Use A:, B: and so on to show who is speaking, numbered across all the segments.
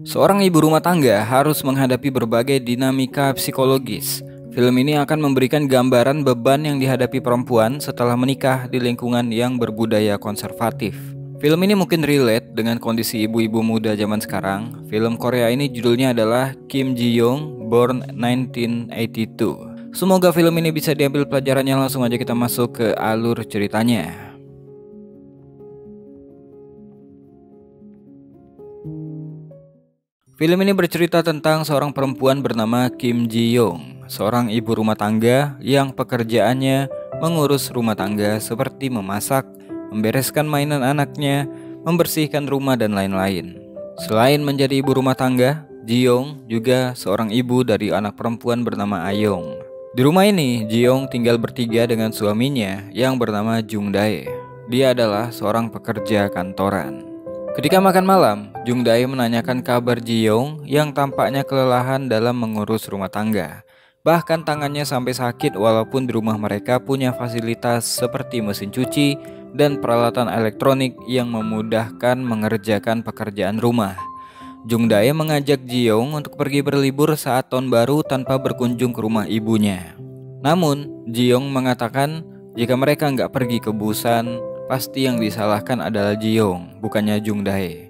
A: Seorang ibu rumah tangga harus menghadapi berbagai dinamika psikologis. Film ini akan memberikan gambaran beban yang dihadapi perempuan setelah menikah di lingkungan yang berbudaya konservatif. Film ini mungkin relate dengan kondisi ibu-ibu muda zaman sekarang. Film Korea ini judulnya adalah Kim Ji Young Born 1982. Semoga film ini bisa diambil pelajarannya. Langsung aja kita masuk ke alur ceritanya. Film ini bercerita tentang seorang perempuan bernama Kim Ji Young, seorang ibu rumah tangga yang pekerjaannya mengurus rumah tangga seperti memasak, membereskan mainan anaknya, membersihkan rumah dan lain-lain. Selain menjadi ibu rumah tangga, Ji Young juga seorang ibu dari anak perempuan bernama Ayong. Di rumah ini, Ji Young tinggal bertiga dengan suaminya yang bernama Jung Dae. Dia adalah seorang pekerja kantoran. Ketika makan malam, Jung Dae menanyakan kabar Ji Young yang tampaknya kelelahan dalam mengurus rumah tangga. Bahkan tangannya sampai sakit walaupun di rumah mereka punya fasilitas seperti mesin cuci dan peralatan elektronik yang memudahkan mengerjakan pekerjaan rumah. Jung Dae mengajak Ji Young untuk pergi berlibur saat tahun baru tanpa berkunjung ke rumah ibunya. Namun, Ji Young mengatakan jika mereka nggak pergi ke Busan, pasti yang disalahkan adalah Ji Young, bukannya Jung Dae.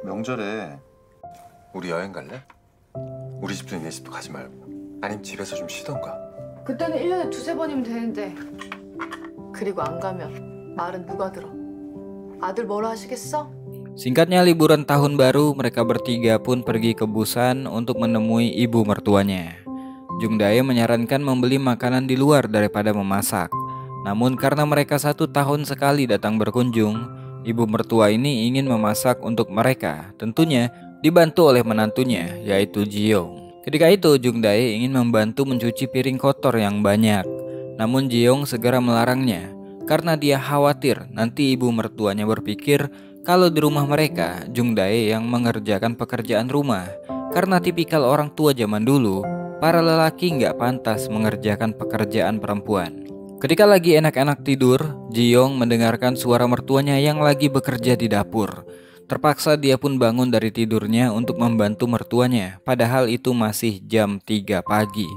B: 명절에 우리 여행 갈래? 우리 집도 내 집도 가지 말고 아니면 집에서 좀 쉬던가.
C: 그때는 1년에 두세 번이면 되는데. 그리고 안 가면 말은 누가 들어? 아들 뭐라 하시겠어?
A: Singkatnya, liburan tahun baru mereka bertiga pun pergi ke Busan untuk menemui ibu mertuanya. Jung Dae menyarankan membeli makanan di luar daripada memasak. Namun karena mereka 1 tahun sekali datang berkunjung, ibu mertua ini ingin memasak untuk mereka, tentunya dibantu oleh menantunya, yaitu Ji Young. Ketika itu, Jung Dae ingin membantu mencuci piring kotor yang banyak. Namun Ji Young segera melarangnya, karena dia khawatir nanti ibu mertuanya berpikir kalau di rumah mereka, Jung Dae yang mengerjakan pekerjaan rumah. Karena tipikal orang tua zaman dulu, para lelaki nggak pantas mengerjakan pekerjaan perempuan. Ketika lagi enak-enak tidur, Ji Young mendengarkan suara mertuanya yang lagi bekerja di dapur. Terpaksa dia pun bangun dari tidurnya untuk membantu mertuanya, padahal itu masih jam 3 pagi.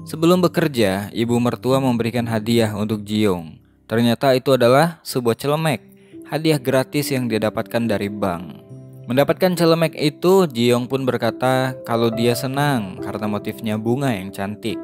A: Sebelum bekerja, ibu mertua memberikan hadiah untuk Ji Young. Ternyata itu adalah sebuah celemek, hadiah gratis yang dia dapatkan dari bank. Mendapatkan celemek itu, Ji Young pun berkata kalau dia senang karena motifnya bunga yang cantik.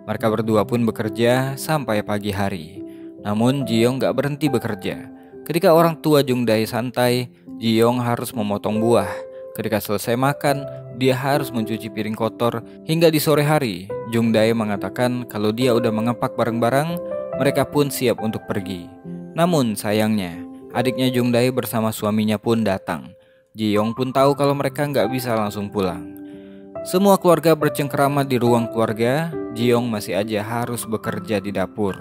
A: Mereka berdua pun bekerja sampai pagi hari. Namun Ji Young gak berhenti bekerja. Ketika orang tua Jung Dae santai, Ji Young harus memotong buah. Ketika selesai makan, dia harus mencuci piring kotor. Hingga di sore hari, Jung Dae mengatakan kalau dia udah mengepak barang-barang, mereka pun siap untuk pergi. Namun sayangnya, adiknya Jung Dae bersama suaminya pun datang. Ji Young pun tahu kalau mereka gak bisa langsung pulang. Semua keluarga bercengkerama di ruang keluarga. Ji Young masih aja harus bekerja di dapur.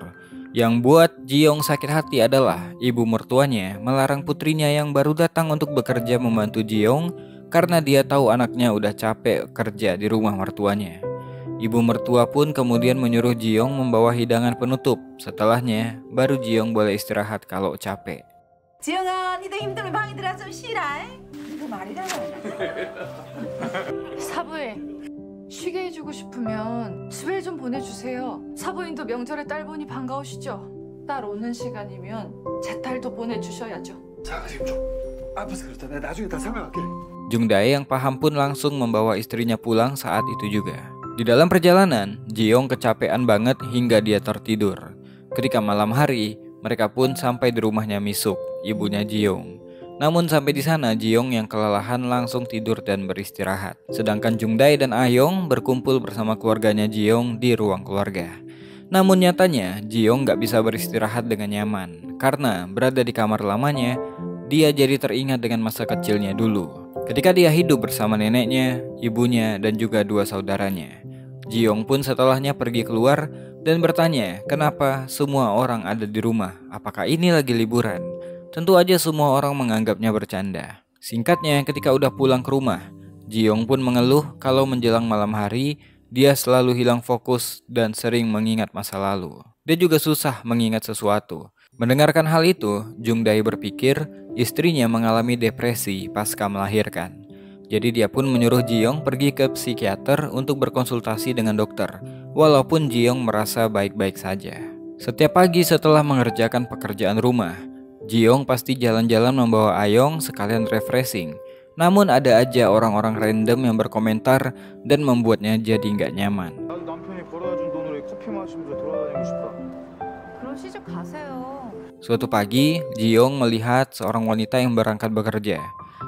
A: Yang buat Ji Young sakit hati adalah ibu mertuanya melarang putrinya yang baru datang untuk bekerja membantu Ji Young karena dia tahu anaknya udah capek kerja di rumah mertuanya. Ibu mertua pun kemudian menyuruh Ji Young membawa hidangan penutup. Setelahnya, baru Ji Young boleh istirahat kalau capek.
D: 지영아, 니도 힘들면 방에 들어가 좀 쉬라. 이거 말이라.
C: 사부인, 쉬게 해주고 싶으면 집에 좀 보내주세요. 사부인도 명절에 딸 보니 반가우시죠? 딸 오는 시간이면 제 딸도 보내주셔야죠.
B: 자가 지금 좀 아파서 그렇다. 내가 나중에 다 설명할게.
A: Jung Dae yang paham pun langsung membawa istrinya pulang saat itu juga. Di dalam perjalanan, Ji Young kecapean banget hingga dia tertidur. Ketika malam hari, mereka pun sampai di rumahnya Misuk, ibunya Ji Young. Namun sampai di sana, Ji Young yang kelelahan langsung tidur dan beristirahat. Sedangkan Jung Dae dan Ayong berkumpul bersama keluarganya Ji Young di ruang keluarga. Namun nyatanya, Ji Young gak bisa beristirahat dengan nyaman. Karena berada di kamar lamanya, dia jadi teringat dengan masa kecilnya dulu. Ketika dia hidup bersama neneknya, ibunya, dan juga 2 saudaranya. Ji Young pun setelahnya pergi keluar dan bertanya kenapa semua orang ada di rumah. Apakah ini lagi liburan? Tentu aja semua orang menganggapnya bercanda. Singkatnya, ketika udah pulang ke rumah, Ji Young pun mengeluh kalau menjelang malam hari dia selalu hilang fokus dan sering mengingat masa lalu. Dia juga susah mengingat sesuatu. Mendengarkan hal itu, Jung Dae berpikir istrinya mengalami depresi pasca melahirkan. Jadi dia pun menyuruh Ji-young pergi ke psikiater untuk berkonsultasi dengan dokter, walaupun Ji-young merasa baik-baik saja. Setiap pagi setelah mengerjakan pekerjaan rumah, Ji-young pasti jalan-jalan membawa Ayong sekalian refreshing. Namun ada aja orang-orang random yang berkomentar dan membuatnya jadi nggak nyaman. Suatu pagi, Ji-young melihat seorang wanita yang berangkat bekerja.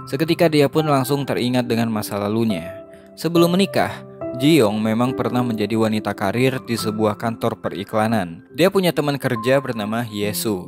A: Seketika dia pun langsung teringat dengan masa lalunya. Sebelum menikah, Ji-young memang pernah menjadi wanita karir di sebuah kantor periklanan. Dia punya teman kerja bernama Hye-soo.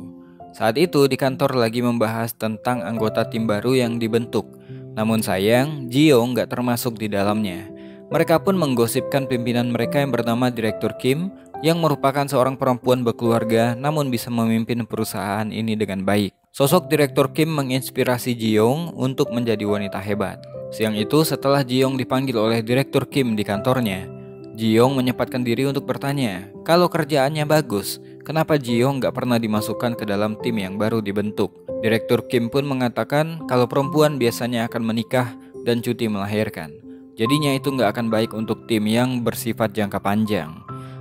A: Saat itu di kantor lagi membahas tentang anggota tim baru yang dibentuk. Namun sayang, Ji-young gak termasuk di dalamnya. Mereka pun menggosipkan pimpinan mereka yang bernama Direktur Kim, yang merupakan seorang perempuan berkeluarga namun bisa memimpin perusahaan ini dengan baik. Sosok Direktur Kim menginspirasi Ji-young untuk menjadi wanita hebat. Siang itu setelah Ji-young dipanggil oleh Direktur Kim di kantornya, Ji-young menyempatkan diri untuk bertanya, kalau kerjaannya bagus, kenapa Ji-young gak pernah dimasukkan ke dalam tim yang baru dibentuk? Direktur Kim pun mengatakan kalau perempuan biasanya akan menikah dan cuti melahirkan. Jadinya itu gak akan baik untuk tim yang bersifat jangka panjang.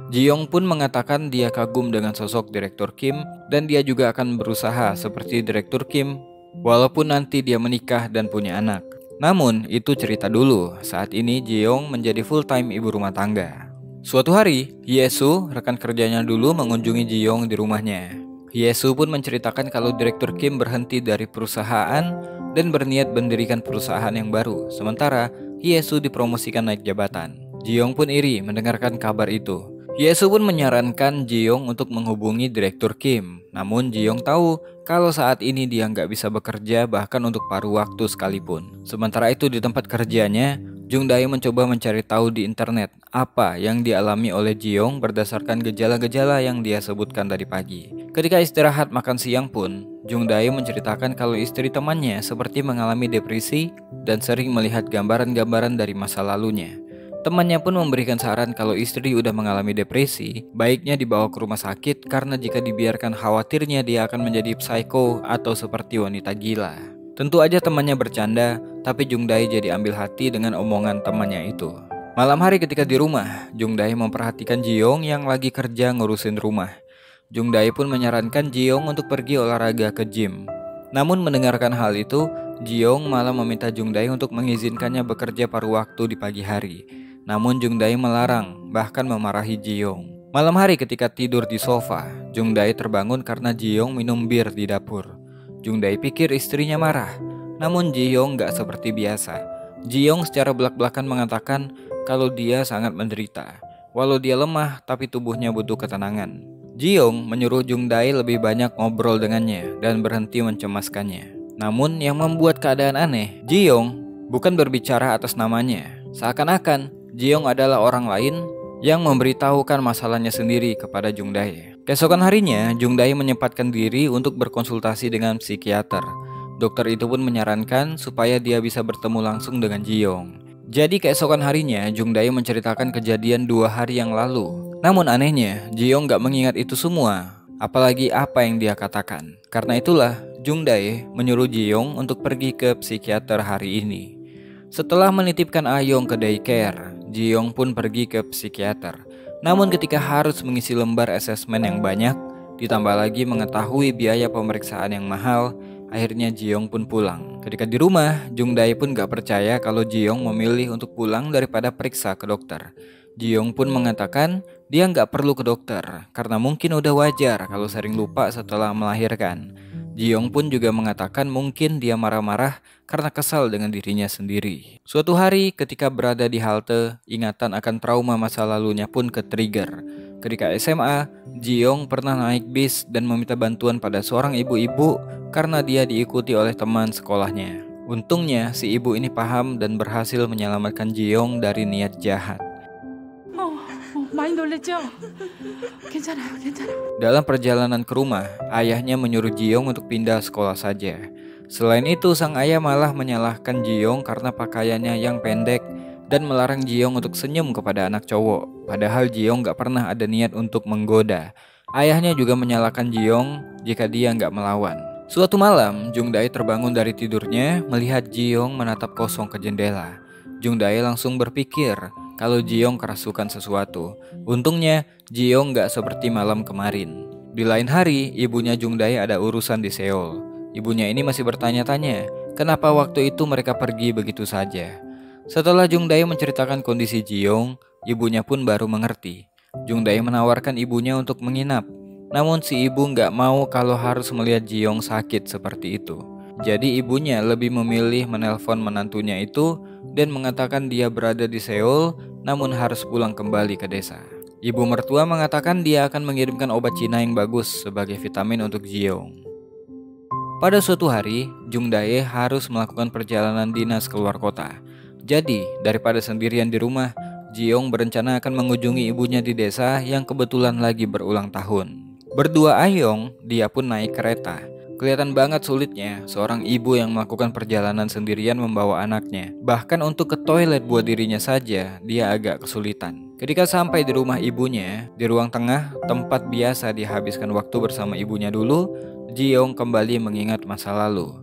A: Ji-young pun mengatakan dia kagum dengan sosok Direktur Kim dan dia juga akan berusaha seperti Direktur Kim walaupun nanti dia menikah dan punya anak. Namun itu cerita dulu, saat ini Ji-young menjadi full-time ibu rumah tangga. Suatu hari, Hye-soo, rekan kerjanya dulu mengunjungi Ji-young di rumahnya. Hye-soo pun menceritakan kalau Direktur Kim berhenti dari perusahaan dan berniat mendirikan perusahaan yang baru. Sementara Hye-soo dipromosikan naik jabatan. Ji-young pun iri mendengarkan kabar itu. Hye-soo pun menyarankan Ji-young untuk menghubungi Direktur Kim. Namun Ji-young tahu kalau saat ini dia nggak bisa bekerja bahkan untuk paruh waktu sekalipun. Sementara itu di tempat kerjanya, Jung Dae mencoba mencari tahu di internet apa yang dialami oleh Ji-young berdasarkan gejala-gejala yang dia sebutkan tadi pagi. Ketika istirahat makan siang pun, Jung Dae menceritakan kalau istri temannya seperti mengalami depresi dan sering melihat gambaran-gambaran dari masa lalunya. Temannya pun memberikan saran kalau istri udah mengalami depresi, baiknya dibawa ke rumah sakit karena jika dibiarkan khawatirnya dia akan menjadi psycho atau seperti wanita gila. Tentu aja temannya bercanda, tapi Jung Dae jadi ambil hati dengan omongan temannya itu. Malam hari ketika di rumah, Jung Dae memperhatikan Ji-young yang lagi kerja ngurusin rumah. Jung Dae pun menyarankan Ji-young untuk pergi olahraga ke gym. Namun mendengarkan hal itu, Ji-young malah meminta Jung Dae untuk mengizinkannya bekerja paruh waktu di pagi hari. Namun Jung Dae melarang, bahkan memarahi Ji-young. Malam hari ketika tidur di sofa, Jung Dae terbangun karena Ji-young minum bir di dapur. Jung Dae pikir istrinya marah, namun Ji-young gak seperti biasa. Ji-young secara belak-belakan mengatakan kalau dia sangat menderita. Walau dia lemah, tapi tubuhnya butuh ketenangan. Ji-young menyuruh Jung Dae lebih banyak ngobrol dengannya dan berhenti mencemaskannya. Namun yang membuat keadaan aneh, Ji-young bukan berbicara atas namanya. Seakan-akan Ji-young adalah orang lain yang memberitahukan masalahnya sendiri kepada Jung Dae. Keesokan harinya, Jung Dae menyempatkan diri untuk berkonsultasi dengan psikiater. Dokter itu pun menyarankan supaya dia bisa bertemu langsung dengan Ji-young. Jadi keesokan harinya, Jung Dae menceritakan kejadian 2 hari yang lalu. Namun anehnya, Ji-young gak mengingat itu semua, apalagi apa yang dia katakan. Karena itulah, Jung Dae menyuruh Ji-young untuk pergi ke psikiater hari ini. Setelah menitipkan Ayong ke daycare, Ji-young pun pergi ke psikiater. Namun ketika harus mengisi lembar asesmen yang banyak, ditambah lagi mengetahui biaya pemeriksaan yang mahal, akhirnya Ji-young pun pulang. Ketika di rumah, Jung Dae pun gak percaya kalau Ji-young memilih untuk pulang daripada periksa ke dokter. Ji-young pun mengatakan dia gak perlu ke dokter, karena mungkin udah wajar kalau sering lupa setelah melahirkan. Ji-young pun juga mengatakan mungkin dia marah-marah karena kesal dengan dirinya sendiri. Suatu hari ketika berada di halte, ingatan akan trauma masa lalunya pun ke-trigger. Ketika SMA, Ji-young pernah naik bis dan meminta bantuan pada seorang ibu-ibu karena dia diikuti oleh teman sekolahnya. Untungnya si ibu ini paham dan berhasil menyelamatkan Ji-young dari niat jahat.
C: 많이 놀랬죠? 괜찮아요.
A: Dalam perjalanan ke rumah, ayahnya menyuruh Ji-young untuk pindah sekolah saja. Selain itu, sang ayah malah menyalahkan Ji-young karena pakaiannya yang pendek dan melarang Ji-young untuk senyum kepada anak cowok. Padahal Ji-young gak pernah ada niat untuk menggoda. Ayahnya juga menyalahkan Ji-young jika dia gak melawan. Suatu malam, Jungdae terbangun dari tidurnya melihat Ji-young menatap kosong ke jendela. Jungdae langsung berpikir kalau Ji-young kerasukan sesuatu. Untungnya, Ji-young gak seperti malam kemarin. Di lain hari, ibunya Jungdae ada urusan di Seoul. Ibunya ini masih bertanya-tanya, kenapa waktu itu mereka pergi begitu saja. Setelah Jungdae menceritakan kondisi Ji-young, ibunya pun baru mengerti. Jungdae menawarkan ibunya untuk menginap. Namun si ibu nggak mau kalau harus melihat Ji-young sakit seperti itu. Jadi ibunya lebih memilih menelpon menantunya itu dan mengatakan dia berada di Seoul namun harus pulang kembali ke desa. Ibu mertua mengatakan dia akan mengirimkan obat Cina yang bagus sebagai vitamin untuk Ji-young. Pada suatu hari, Jungdae harus melakukan perjalanan dinas keluar kota. Jadi daripada sendirian di rumah, Ji-young berencana akan mengunjungi ibunya di desa yang kebetulan lagi berulang tahun. Berdua ayong, dia pun naik kereta. Kelihatan banget sulitnya seorang ibu yang melakukan perjalanan sendirian membawa anaknya. Bahkan untuk ke toilet buat dirinya saja, dia agak kesulitan. Ketika sampai di rumah ibunya, di ruang tengah, tempat biasa dihabiskan waktu bersama ibunya dulu, Ji-young kembali mengingat masa lalu,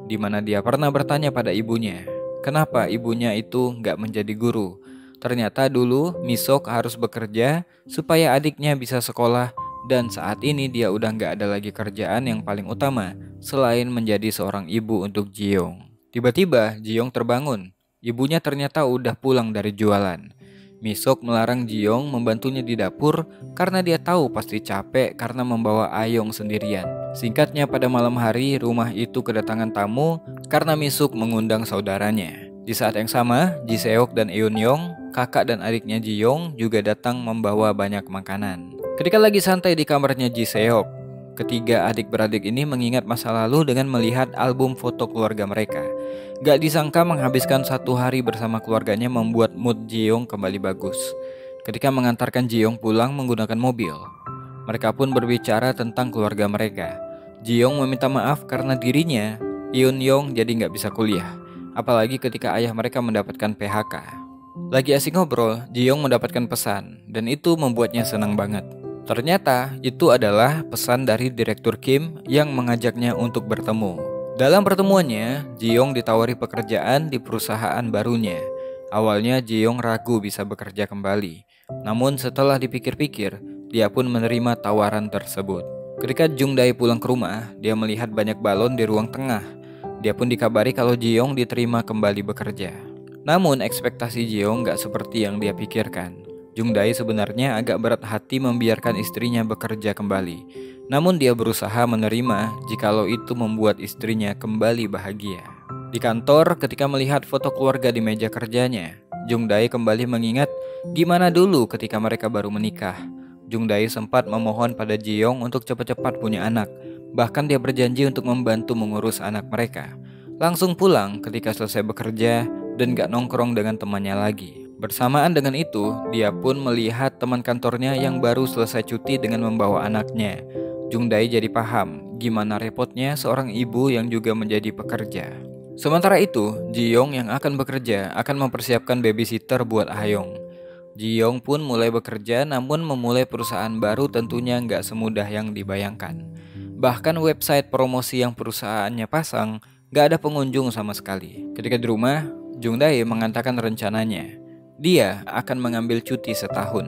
A: di mana dia pernah bertanya pada ibunya, kenapa ibunya itu nggak menjadi guru. Ternyata dulu Mi-sok harus bekerja supaya adiknya bisa sekolah. Dan saat ini dia udah gak ada lagi kerjaan yang paling utama selain menjadi seorang ibu untuk Ji-young. Tiba-tiba Ji-young terbangun. Ibunya ternyata udah pulang dari jualan. Mi-sok melarang Ji-young membantunya di dapur karena dia tahu pasti capek karena membawa Ayong sendirian. Singkatnya, pada malam hari rumah itu kedatangan tamu karena Mi-sok mengundang saudaranya. Di saat yang sama, Ji-seok dan Eun-yong, kakak dan adiknya Ji-young, juga datang membawa banyak makanan. Ketika lagi santai di kamarnya Ji-seok, ketiga adik-beradik ini mengingat masa lalu dengan melihat album foto keluarga mereka. Gak disangka menghabiskan satu hari bersama keluarganya membuat mood Ji-young kembali bagus. Ketika mengantarkan Ji-young pulang menggunakan mobil, mereka pun berbicara tentang keluarga mereka. Ji-young meminta maaf karena dirinya, Eun-yong, jadi gak bisa kuliah. Apalagi ketika ayah mereka mendapatkan PHK. Lagi asik ngobrol, Ji-young mendapatkan pesan, dan itu membuatnya senang banget. Ternyata itu adalah pesan dari Direktur Kim yang mengajaknya untuk bertemu. Dalam pertemuannya, Ji-young ditawari pekerjaan di perusahaan barunya. Awalnya Ji-young ragu bisa bekerja kembali. Namun setelah dipikir-pikir, dia pun menerima tawaran tersebut. Ketika Jungdae pulang ke rumah, dia melihat banyak balon di ruang tengah. Dia pun dikabari kalau Ji-young diterima kembali bekerja. Namun ekspektasi Ji-young gak seperti yang dia pikirkan. Jungdae sebenarnya agak berat hati membiarkan istrinya bekerja kembali. Namun dia berusaha menerima jikalau itu membuat istrinya kembali bahagia. Di kantor, ketika melihat foto keluarga di meja kerjanya, Jungdae kembali mengingat gimana dulu ketika mereka baru menikah. Jungdae sempat memohon pada Ji-young untuk cepat-cepat punya anak. Bahkan dia berjanji untuk membantu mengurus anak mereka. Langsung pulang ketika selesai bekerja dan gak nongkrong dengan temannya lagi. Bersamaan dengan itu, dia pun melihat teman kantornya yang baru selesai cuti dengan membawa anaknya. Jungdae jadi paham gimana repotnya seorang ibu yang juga menjadi pekerja. Sementara itu, Ji-young yang akan bekerja akan mempersiapkan babysitter buat Ayong. Ji-young pun mulai bekerja, namun memulai perusahaan baru tentunya nggak semudah yang dibayangkan. Bahkan website promosi yang perusahaannya pasang nggak ada pengunjung sama sekali. Ketika di rumah, Jungdae mengatakan rencananya. Dia akan mengambil cuti setahun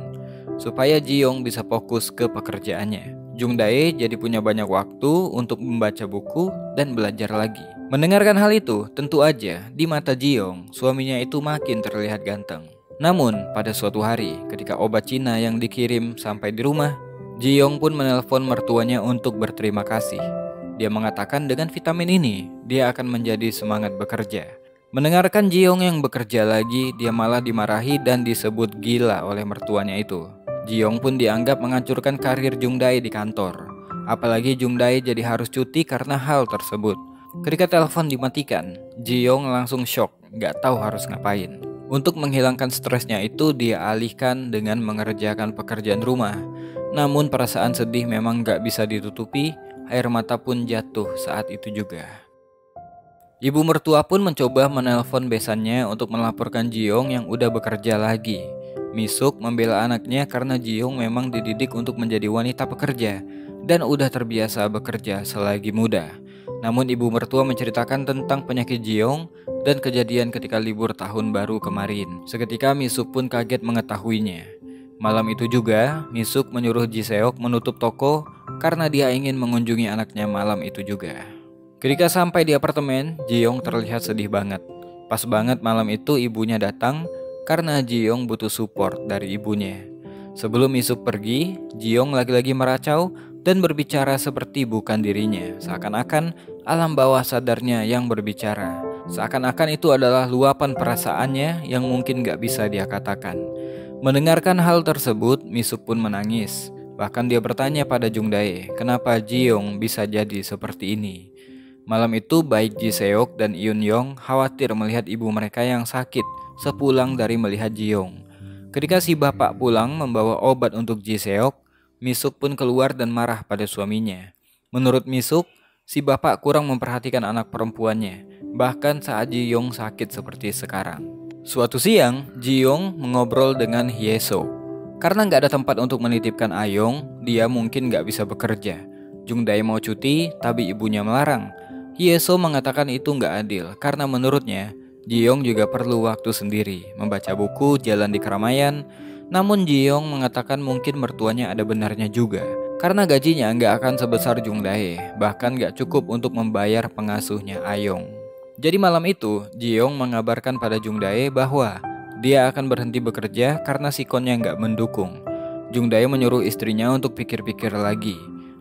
A: supaya Ji-young bisa fokus ke pekerjaannya. Jungdae jadi punya banyak waktu untuk membaca buku dan belajar lagi. Mendengarkan hal itu, tentu aja di mata Ji-young, suaminya itu makin terlihat ganteng. Namun pada suatu hari, ketika obat Cina yang dikirim sampai di rumah, Ji-young pun menelpon mertuanya untuk berterima kasih. Dia mengatakan dengan vitamin ini, dia akan menjadi semangat bekerja. Mendengarkan Ji-young yang bekerja lagi, dia malah dimarahi dan disebut gila oleh mertuanya itu. Ji-young pun dianggap menghancurkan karir Jungdae di kantor. Apalagi Jungdae jadi harus cuti karena hal tersebut. Ketika telepon dimatikan, Ji-young langsung shock, gak tahu harus ngapain. Untuk menghilangkan stresnya itu, dia alihkan dengan mengerjakan pekerjaan rumah. Namun perasaan sedih memang gak bisa ditutupi, air mata pun jatuh saat itu juga. Ibu mertua pun mencoba menelpon besannya untuk melaporkan Ji-young yang udah bekerja lagi. Mi-sok membela anaknya karena Ji-young memang dididik untuk menjadi wanita pekerja dan udah terbiasa bekerja selagi muda. Namun ibu mertua menceritakan tentang penyakit Ji-young dan kejadian ketika libur tahun baru kemarin. Seketika Mi-suk pun kaget mengetahuinya. Malam itu juga, Mi-suk menyuruh Ji-seok menutup toko karena dia ingin mengunjungi anaknya malam itu juga. Ketika sampai di apartemen, Ji-young terlihat sedih banget. Pas banget malam itu ibunya datang karena Ji-young butuh support dari ibunya. Sebelum Mi-suk pergi, Ji-young lagi-lagi meracau dan berbicara seperti bukan dirinya. Seakan-akan alam bawah sadarnya yang berbicara. Seakan-akan itu adalah luapan perasaannya yang mungkin gak bisa dia katakan. Mendengarkan hal tersebut, Mi-suk pun menangis. Bahkan dia bertanya pada Jung-dae, kenapa Ji-young bisa jadi seperti ini. Malam itu baik Ji-seok dan Eun-yong khawatir melihat ibu mereka yang sakit sepulang dari melihat Ji-young. Ketika si bapak pulang membawa obat untuk Ji-seok, Mi-suk pun keluar dan marah pada suaminya. Menurut Mi-suk, si bapak kurang memperhatikan anak perempuannya, bahkan saat Ji-young sakit seperti sekarang. Suatu siang, Ji-young mengobrol dengan Hye-so. Karena nggak ada tempat untuk menitipkan Ayong, dia mungkin nggak bisa bekerja. Jung-dae mau cuti, tapi ibunya melarang. Hye-so mengatakan itu nggak adil, karena menurutnya, Ji-young juga perlu waktu sendiri, membaca buku, jalan di keramaian. Namun Ji-young mengatakan mungkin mertuanya ada benarnya juga, karena gajinya nggak akan sebesar Jung-dae, bahkan nggak cukup untuk membayar pengasuhnya Ayong. Jadi malam itu, Ji-young mengabarkan pada Jung-dae bahwa dia akan berhenti bekerja karena sikonnya nggak mendukung. Jung-dae menyuruh istrinya untuk pikir-pikir lagi.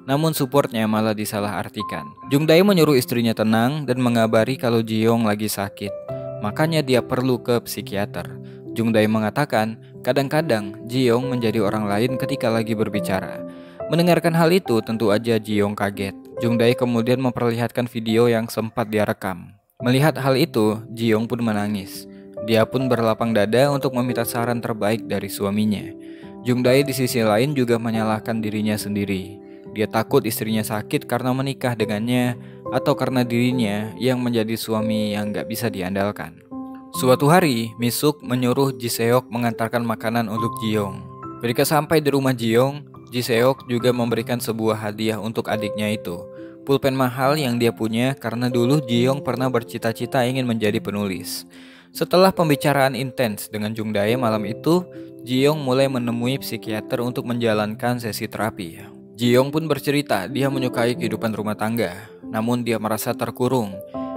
A: Namun supportnya malah disalahartikan. Jung-dae menyuruh istrinya tenang dan mengabari kalau Ji-young lagi sakit. Makanya dia perlu ke psikiater. Jung-dae mengatakan, kadang-kadang Ji-young menjadi orang lain ketika lagi berbicara. Mendengarkan hal itu, tentu aja Ji-young kaget. Jung-dae kemudian memperlihatkan video yang sempat dia rekam. Melihat hal itu, Ji-young pun menangis. Dia pun berlapang dada untuk meminta saran terbaik dari suaminya. Jung-dae di sisi lain juga menyalahkan dirinya sendiri. Dia takut istrinya sakit karena menikah dengannya atau karena dirinya yang menjadi suami yang gak bisa diandalkan. Suatu hari, Mi-suk menyuruh Ji-seok mengantarkan makanan untuk Ji-young. Ketika sampai di rumah Ji-young, Ji-seok juga memberikan sebuah hadiah untuk adiknya itu. Pulpen mahal yang dia punya karena dulu Ji-young pernah bercita-cita ingin menjadi penulis. Setelah pembicaraan intens dengan Jung-dae malam itu, Ji-young mulai menemui psikiater untuk menjalankan sesi terapi. Ji-young pun bercerita dia menyukai kehidupan rumah tangga, namun dia merasa terkurung.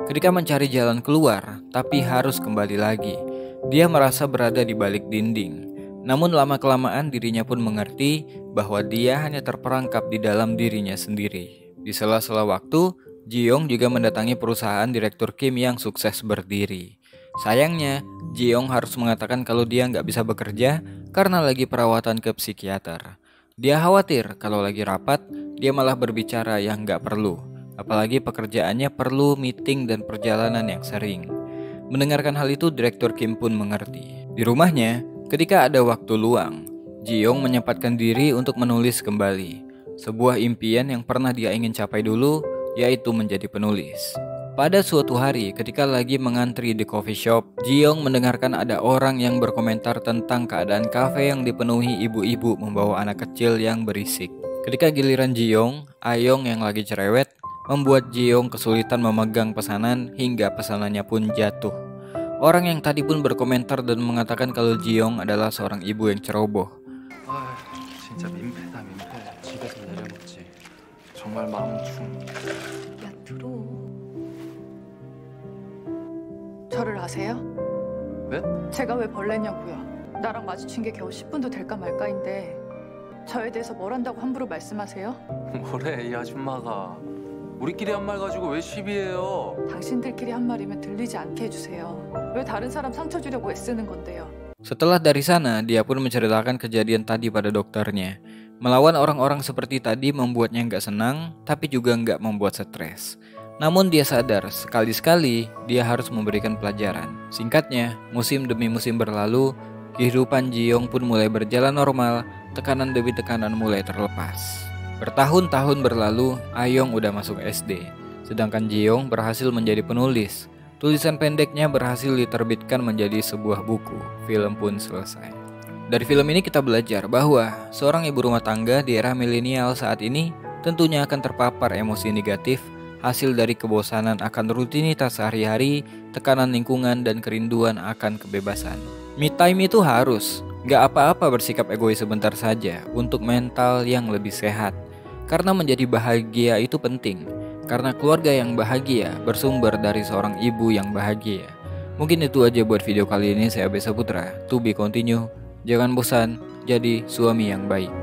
A: Ketika mencari jalan keluar, tapi harus kembali lagi. Dia merasa berada di balik dinding. Namun lama-kelamaan dirinya pun mengerti bahwa dia hanya terperangkap di dalam dirinya sendiri. Di sela-sela waktu, Ji-young juga mendatangi perusahaan Direktur Kim yang sukses berdiri. Sayangnya, Ji-young harus mengatakan kalau dia nggak bisa bekerja karena lagi perawatan ke psikiater. Dia khawatir kalau lagi rapat, dia malah berbicara yang nggak perlu. Apalagi pekerjaannya perlu meeting dan perjalanan yang sering. Mendengarkan hal itu, Direktur Kim pun mengerti. Di rumahnya, ketika ada waktu luang, Ji-young menyempatkan diri untuk menulis kembali. Sebuah impian yang pernah dia ingin capai dulu, yaitu menjadi penulis. Pada suatu hari ketika lagi mengantri di coffee shop, Ji-young mendengarkan ada orang yang berkomentar tentang keadaan kafe yang dipenuhi ibu-ibu membawa anak kecil yang berisik. Ketika giliran Ji-young, Ayong yang lagi cerewet membuat Ji-young kesulitan memegang pesanan hingga pesanannya pun jatuh. Orang yang tadi pun berkomentar dan mengatakan kalau Ji-young adalah seorang ibu yang ceroboh.
B: 진짜 민폐다 민폐. 집에서 내려 먹지. 정말 마음 충.
D: 야 들어.
C: 저를 아세요?
B: 네?
C: 제가 왜 벌레냐고요. 나랑 마주친 게 겨우 10분도 될까 말까인데 저에 대해서 뭘 한다고 함부로 말씀하세요?
E: 뭐래 이 아줌마가. 우리끼리 한 말 가지고 왜 시비해요?
C: 당신들끼리 한 말이면 들리지 않게 해주세요. 왜 다른 사람 상처 주려고 애쓰는 건데요?
A: Setelah dari sana, dia pun menceritakan kejadian tadi pada dokternya. Melawan orang-orang seperti tadi membuatnya nggak senang, tapi juga nggak membuat stres. Namun dia sadar, sekali-sekali dia harus memberikan pelajaran. Singkatnya, musim demi musim berlalu, kehidupan Ji-young pun mulai berjalan normal, tekanan demi tekanan mulai terlepas. Bertahun-tahun berlalu, Ayong udah masuk SD, sedangkan Ji-young berhasil menjadi penulis. Tulisan pendeknya berhasil diterbitkan menjadi sebuah buku. Film pun selesai. Dari film ini kita belajar bahwa seorang ibu rumah tangga di era milenial saat ini tentunya akan terpapar emosi negatif hasil dari kebosanan akan rutinitas sehari-hari, tekanan lingkungan, dan kerinduan akan kebebasan. Me time itu harus, gak apa-apa bersikap egois sebentar saja untuk mental yang lebih sehat. Karena menjadi bahagia itu penting, karena keluarga yang bahagia bersumber dari seorang ibu yang bahagia. Mungkin itu aja buat video kali ini, saya Besa Putra. To be continue, jangan bosan jadi suami yang baik.